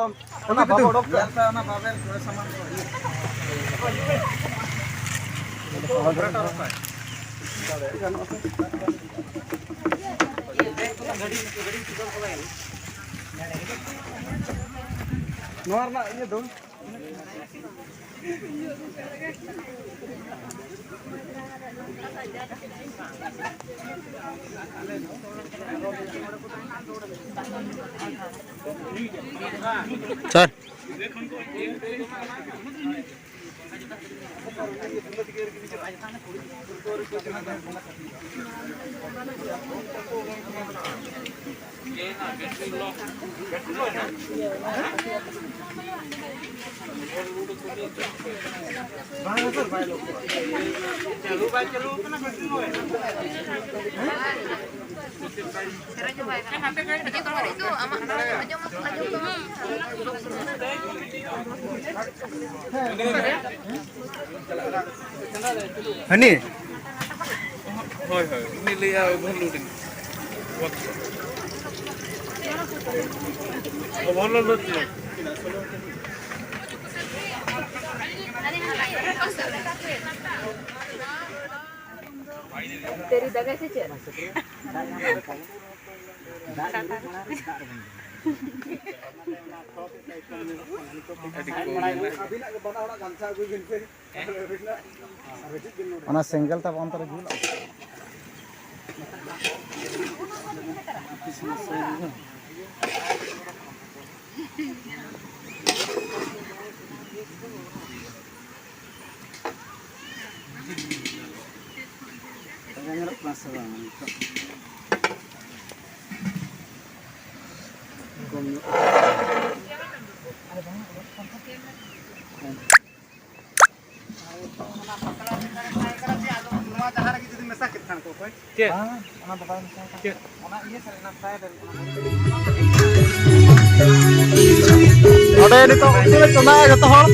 Ana baba odok ke ana babel thora saman ko. Nuar na ini dong. Sir. Hani? Hoi hoi, ini lihat overloading. Overloading. तेरी जगह से चल Ana single tap on tar jul. Ada ini tuh cuma jatuh hal.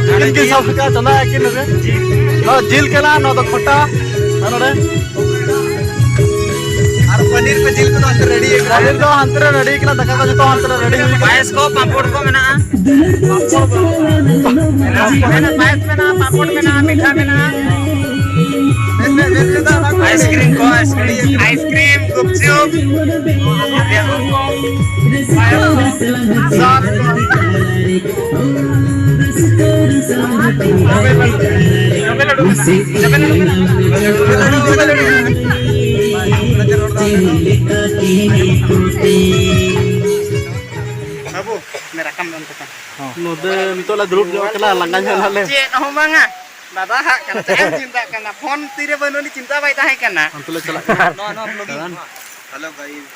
Ini सब का चंदा है कि नरे no झील के ना नो तो खट्टा नरे और पनीर पे झील को तो अंतर रेडी है पनीर तो अंतर रेडी किला दका को तो अंतर रेडी है पायस को पापड़ को में ना पायस में ना पापड़ में ना मीठा में ना आइसक्रीम गुपचुप Abu, merekam untuk kan. Node itu lah dulu juga kena langgannya lah. Cek, oh bangga. Dada hak karena saya cinta karena phone tidak benar ni cinta baik tahu karena. Antul चला No vlogging. Hello guys.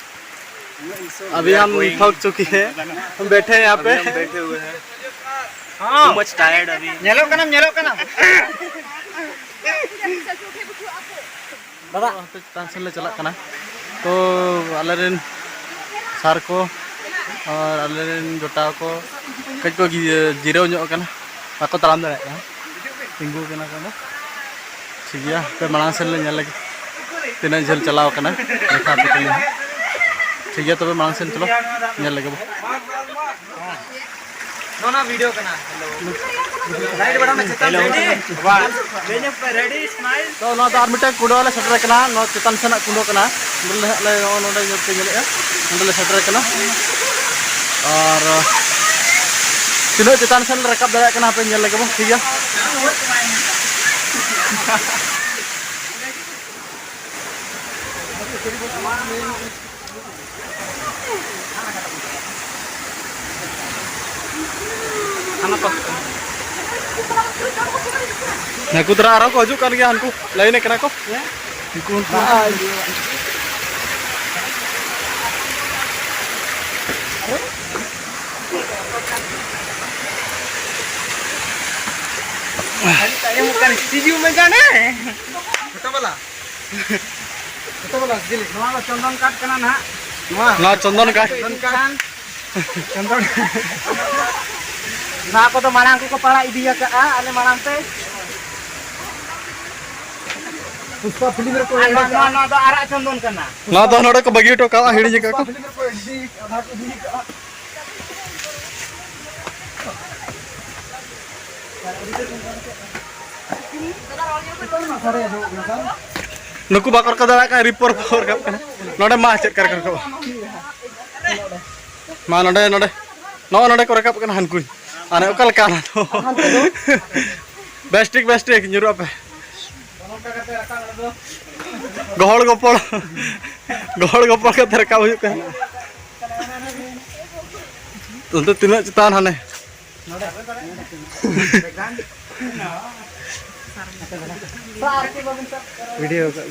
अभी हम थक चुके हैं हम बैठे हैं यहाँ पे बैठे हुए हैं हाँ much tired अभी nyelok kanam दादा ट्रांसफर ले चला करना तो अलेरेन सार को और अलेरेन जोटा को कच को जीरो ᱧᱚᱜ करना बाको तलाम दे रहा तिंगू करना करना ठीक है पे मांग से ले लगे तीन झेल चलाओ करना देखा ठीक है तो मांग से चलो लगे नोना वीडियो करना राइट बड़ा में चेतन रेडी रेडी स्माइल तो ना तो आर्मिटे कुडो वाला सेटर करना नो चेतन सेना कुडो करना ले नोडे जोते गेले नोडे सेटर करना और तीनों चेतन सेन रकाब दाड़ा करना पे नेल लगे ठीक है Aku terarah kok juga kan anku lainnya kena kok Saya bukan video megane. Betul bala jilid. Nama condong kat kena nak. ना चंदन का Condong. Nah aku tuh malang ko pala idiya ka ane malang teh. Puspa film ko no do ara condong kana. ना तो नोडे को बगी तो का हिड़ी जगह को Film ko idi adha ko idi ka. नुकु बाकर कदा का रिपोर्ट पर कप नोडे मा चेक कर को मा नोडे नोडे नोडे को रकप कन हनकुई आने ओकल काना तो बेस्टिक nyuruh apa gol gopol ka terekam huyuk kan untuk tina cetan hane video kak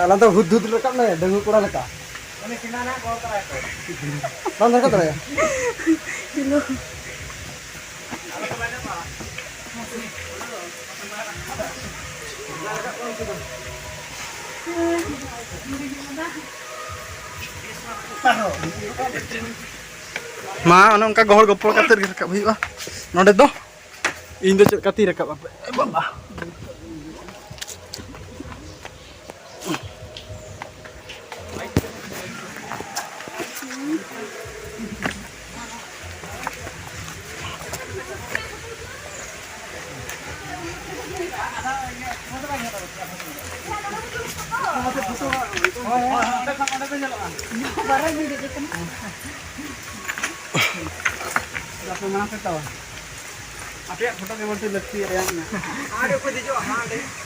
lantas hudud rekam na dengu kurang leka lantas kata ya ma ono ka gohol gopol ka ter rekap huyuk nonde do indo cek kati rekap apa baba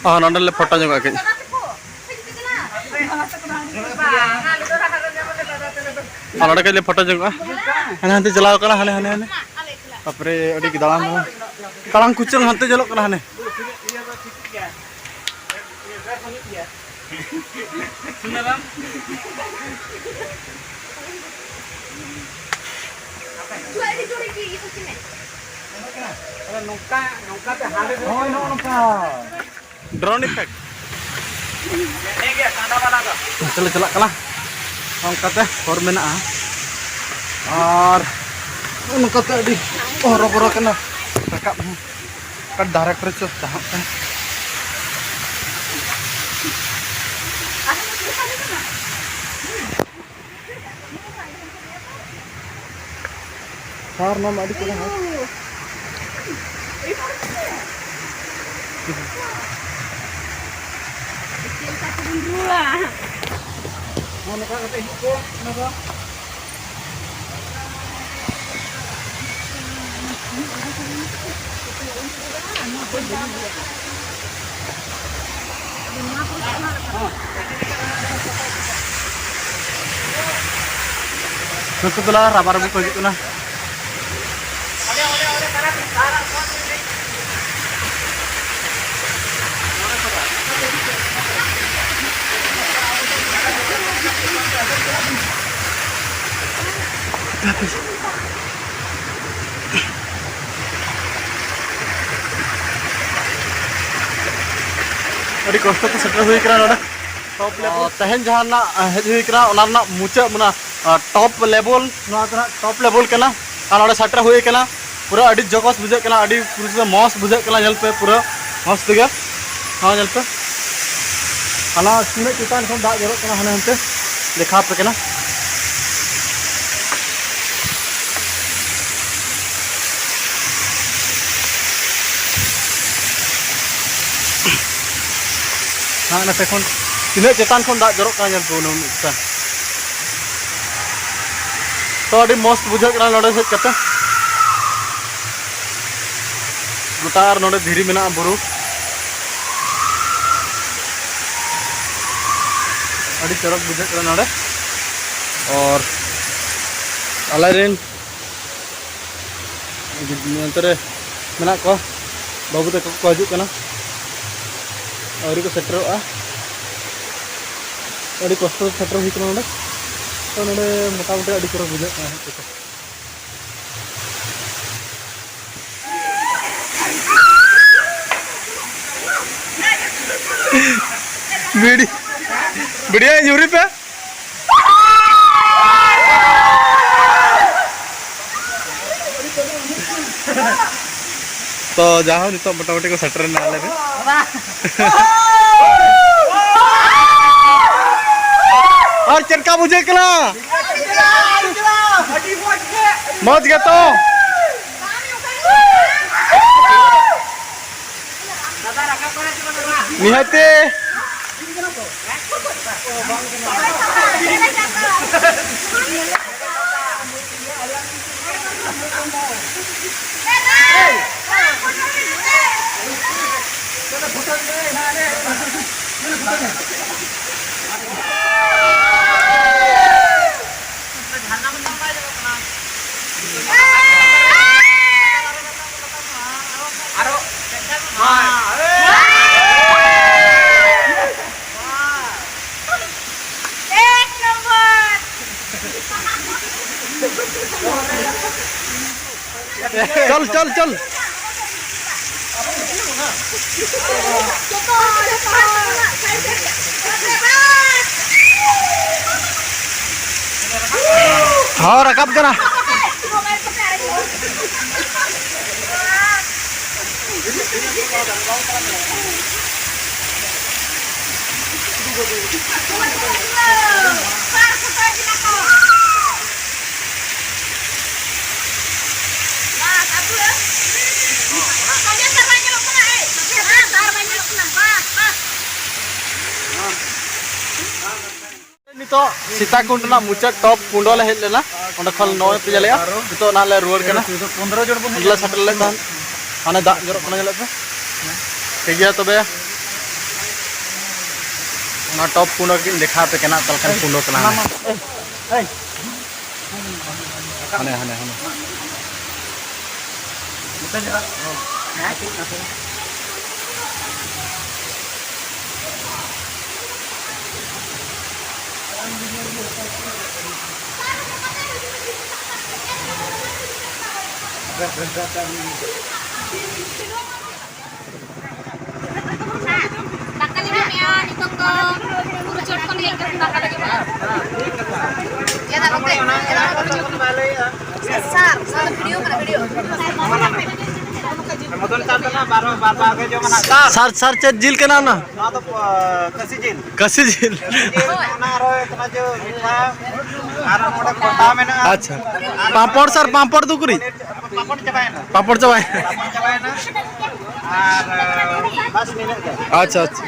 oh nonton le foto juga kayaknya nonton kayaknya foto juga nanti jelau kana hane apre odi dalam kalang kucing nanti jelok kana hane drone effect celak kalah angkat kor mena ar angkat di rok kena rekap kan director itu tahap kan sar nama adik kena Nusuklah rabar buku gitu nah. Adi kosto tuh setelah hui kira nada top level tehen jahan na hui kira onar na mucha mana top level na top level kena kan ada setelah hui kena pura adi jokos bujak kena adi pura mos bujak kena jal pe pura mos tuh हाँ जल पे खाना सुने किसान को दाग जरूरत करना हने हमसे देखा पे कना हाँ ना पेखोन सुने किसान को दाग जरूरत करना जल पे उन्होंने इसका तो अड़ी मस्त बुझा करना लड़े से कहते गुटार नोड़े धीरी मिना बुरु अड़ी चरक बुझे नोड़े और अलारेन नंतरे मेना को बाबू तक को हजु कना औरी को सेटरोआ अड़ी कष्ट सेटर हुई कना नोड़े तो नोड़े मोटा मोटा अड़ी चरक बुझे कना बीड़ी बढ़िया यूरी पे तो जाओ नितो मोटामोटी को सेटर ना ले और चरका बुझे कला मौज के तो निहाते चल चल चल हाँ रकाब करा तो सीताकुंड ना मुचाद टॉप कुंडो ले हेज लेना ओंडे खल 9 पे जलेया तो ना ले रुआर कना 15 जण बन हला सटल ले दान हाने दाग जरो कना जले पे ठीक गया तबे ना टॉप कुंडो के देखा पे कना तलकन कुंडो कना हाने हाने हाने सर सर चेत जिल के नाम ना कसी जिल अच्छा पापड़ सर पापड़ दुकुरी पापड़ चबाए अच्छा अच्छा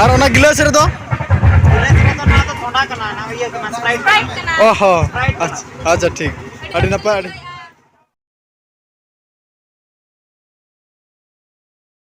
और ओना गिलास रे दो ओहो अच्छा अच्छा ठीक अड़ी नपा